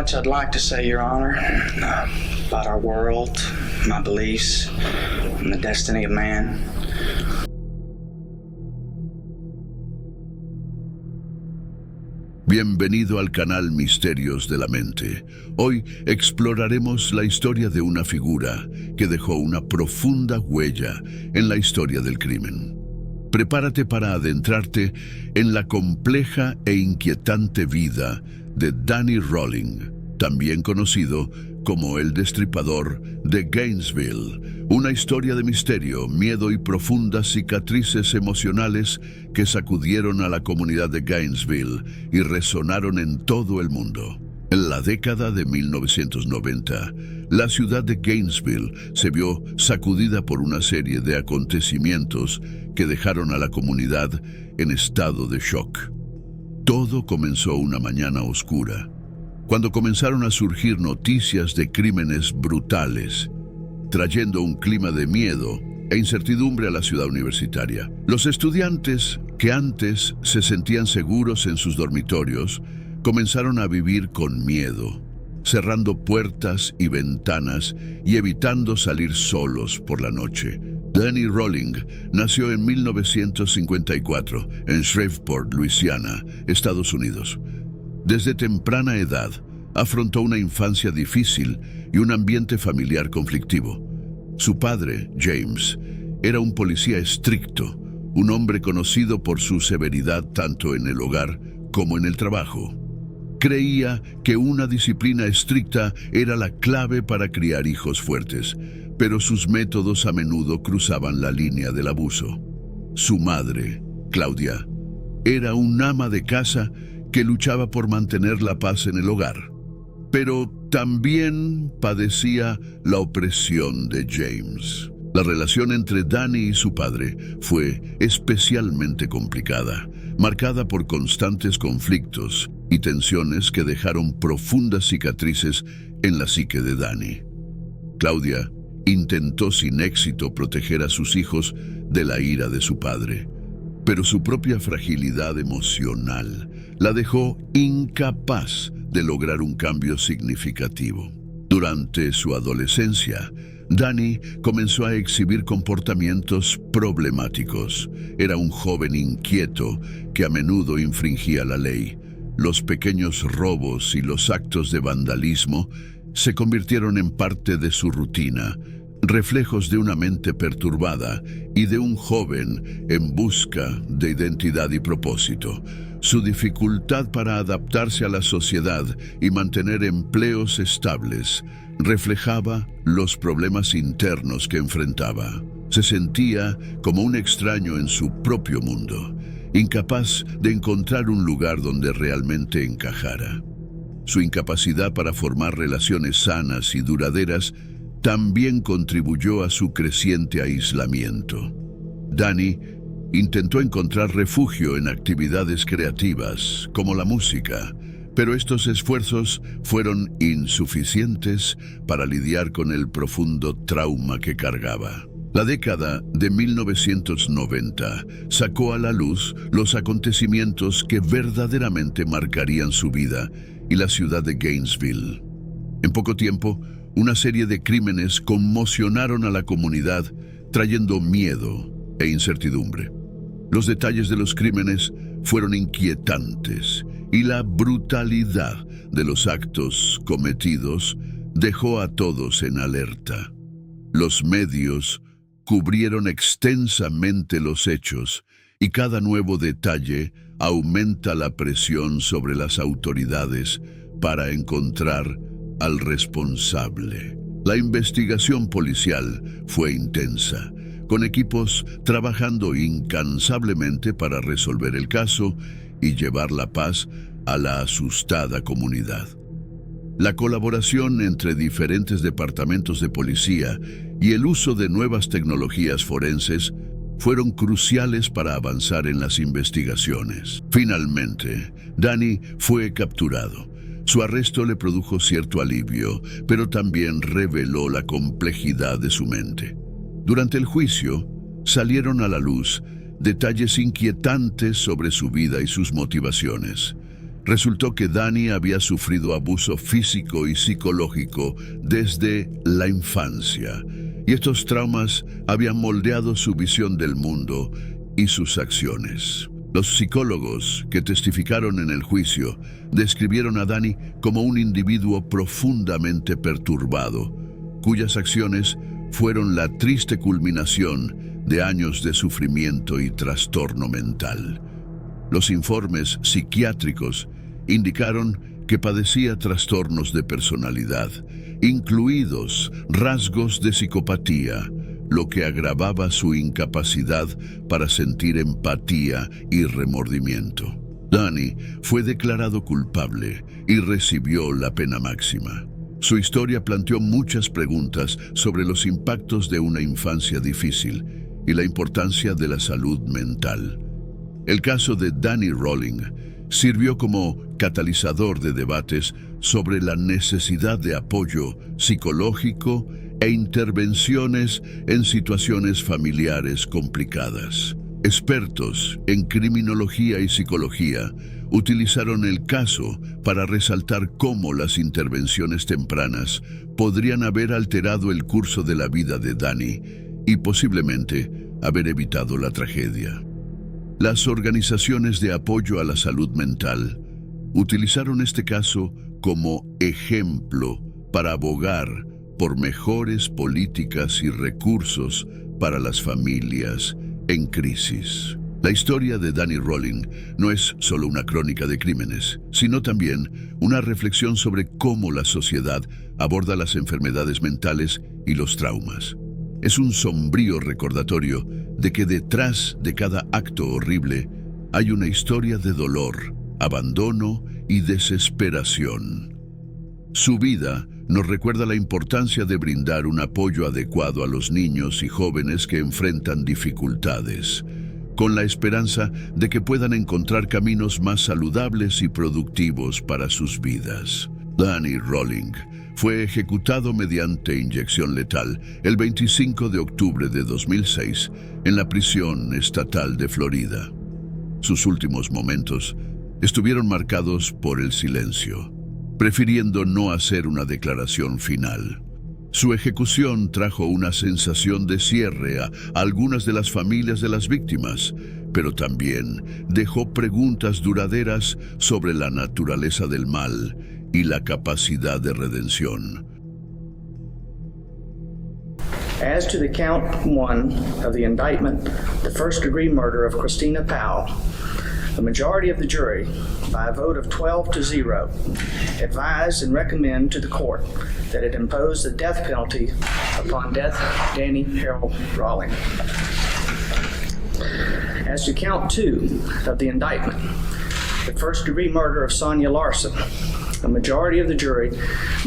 much I'd like to say, Your Honor, about our world, my beliefs, and the destiny of man. Bienvenido al canal Misterios de la Mente. Hoy exploraremos la historia de una figura que dejó una profunda huella en la historia del crimen. Prepárate para adentrarte en la compleja e inquietante vida de Danny Rolling, también conocido como el Destripador de Gainesville, una historia de misterio, miedo y profundas cicatrices emocionales que sacudieron a la comunidad de Gainesville y resonaron en todo el mundo. En la década de 1990, la ciudad de Gainesville se vio sacudida por una serie de acontecimientos que dejaron a la comunidad en estado de shock. Todo comenzó una mañana oscura, cuando comenzaron a surgir noticias de crímenes brutales, trayendo un clima de miedo e incertidumbre a la ciudad universitaria. Los estudiantes, que antes se sentían seguros en sus dormitorios, comenzaron a vivir con miedo, cerrando puertas y ventanas y evitando salir solos por la noche. Danny Rolling nació en 1954 en Shreveport, Luisiana, Estados Unidos. Desde temprana edad, afrontó una infancia difícil y un ambiente familiar conflictivo. Su padre, James, era un policía estricto, un hombre conocido por su severidad tanto en el hogar como en el trabajo. Creía que una disciplina estricta era la clave para criar hijos fuertes, pero sus métodos a menudo cruzaban la línea del abuso. Su madre, Claudia, era un ama de casa que luchaba por mantener la paz en el hogar, pero también padecía la opresión de James. La relación entre Danny y su padre fue especialmente complicada, marcada por constantes conflictos y tensiones que dejaron profundas cicatrices en la psique de Danny. Claudia intentó sin éxito proteger a sus hijos de la ira de su padre, pero su propia fragilidad emocional la dejó incapaz de lograr un cambio significativo. Durante su adolescencia, Danny comenzó a exhibir comportamientos problemáticos. Era un joven inquieto que a menudo infringía la ley. Los pequeños robos y los actos de vandalismo se convirtieron en parte de su rutina, reflejos de una mente perturbada y de un joven en busca de identidad y propósito. Su dificultad para adaptarse a la sociedad y mantener empleos estables reflejaba los problemas internos que enfrentaba. Se sentía como un extraño en su propio mundo, incapaz de encontrar un lugar donde realmente encajara. Su incapacidad para formar relaciones sanas y duraderas también contribuyó a su creciente aislamiento. Danny intentó encontrar refugio en actividades creativas, como la música, pero estos esfuerzos fueron insuficientes para lidiar con el profundo trauma que cargaba. La década de 1990 sacó a la luz los acontecimientos que verdaderamente marcarían su vida y la ciudad de Gainesville. En poco tiempo, una serie de crímenes conmocionaron a la comunidad, trayendo miedo e incertidumbre. Los detalles de los crímenes fueron inquietantes y la brutalidad de los actos cometidos dejó a todos en alerta. Los medios cubrieron extensamente los hechos y cada nuevo detalle aumenta la presión sobre las autoridades para encontrar al responsable. La investigación policial fue intensa, con equipos trabajando incansablemente para resolver el caso y llevar la paz a la asustada comunidad. La colaboración entre diferentes departamentos de policía y el uso de nuevas tecnologías forenses fueron cruciales para avanzar en las investigaciones. Finalmente, Danny fue capturado. Su arresto le produjo cierto alivio, pero también reveló la complejidad de su mente. Durante el juicio, salieron a la luz detalles inquietantes sobre su vida y sus motivaciones. Resultó que Danny había sufrido abuso físico y psicológico desde la infancia, y estos traumas habían moldeado su visión del mundo y sus acciones. Los psicólogos que testificaron en el juicio describieron a Danny como un individuo profundamente perturbado, cuyas acciones fueron la triste culminación de años de sufrimiento y trastorno mental. Los informes psiquiátricos indicaron que padecía trastornos de personalidad, incluidos rasgos de psicopatía, lo que agravaba su incapacidad para sentir empatía y remordimiento. Danny fue declarado culpable y recibió la pena máxima. Su historia planteó muchas preguntas sobre los impactos de una infancia difícil y la importancia de la salud mental. El caso de Danny Rolling sirvió como catalizador de debates sobre la necesidad de apoyo psicológico e intervenciones en situaciones familiares complicadas. Expertos en criminología y psicología utilizaron el caso para resaltar cómo las intervenciones tempranas podrían haber alterado el curso de la vida de Danny y posiblemente haber evitado la tragedia. Las organizaciones de apoyo a la salud mental utilizaron este caso como ejemplo para abogar por mejores políticas y recursos para las familias en crisis. La historia de Danny Rolling no es solo una crónica de crímenes, sino también una reflexión sobre cómo la sociedad aborda las enfermedades mentales y los traumas. Es un sombrío recordatorio de que detrás de cada acto horrible hay una historia de dolor, abandono y desesperación. Su vida nos recuerda la importancia de brindar un apoyo adecuado a los niños y jóvenes que enfrentan dificultades, con la esperanza de que puedan encontrar caminos más saludables y productivos para sus vidas. Danny Rolling fue ejecutado mediante inyección letal el 25 de octubre de 2006 en la prisión estatal de Florida. Sus últimos momentos estuvieron marcados por el silencio, prefiriendo no hacer una declaración final. Su ejecución trajo una sensación de cierre a algunas de las familias de las víctimas, pero también dejó preguntas duraderas sobre la naturaleza del mal y la capacidad de redención. As to the count 1 of the indictment, the first-degree murder of Christina Powell, the majority of the jury, by a vote of 12-0, advise and recommend to the court that it impose the death penalty upon Danny Harold Rolling. As to count 2 of the indictment, the first-degree murder of Sonia Larson, the majority of the jury,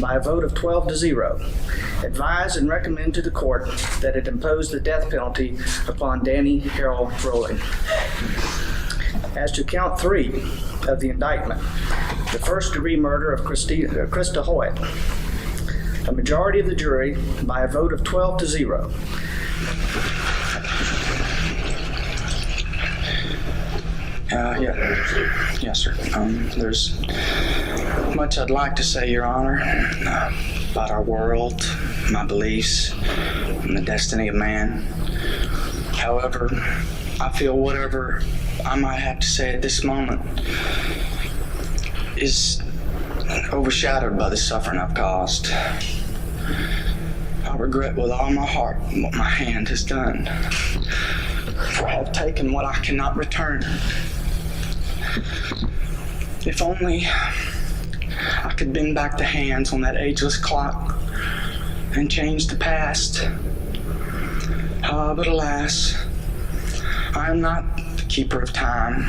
by a vote of 12-0, advise and recommend to the court that it impose the death penalty upon Danny Harold Rolling. As to count 3 of the indictment, the first-degree murder of Krista Hoyt, a majority of the jury, by a vote of 12-0, Yes, sir. There's much I'd like to say, Your Honor, about our world, my beliefs, and the destiny of man. However, I feel whatever I might have to say at this moment is overshadowed by the suffering I've caused. I regret with all my heart what my hand has done, for I have taken what I cannot return. If only I could bend back the hands on that ageless clock and change the past. But alas, I am not the keeper of time,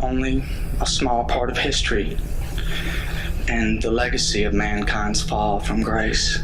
only a small part of history and the legacy of mankind's fall from grace.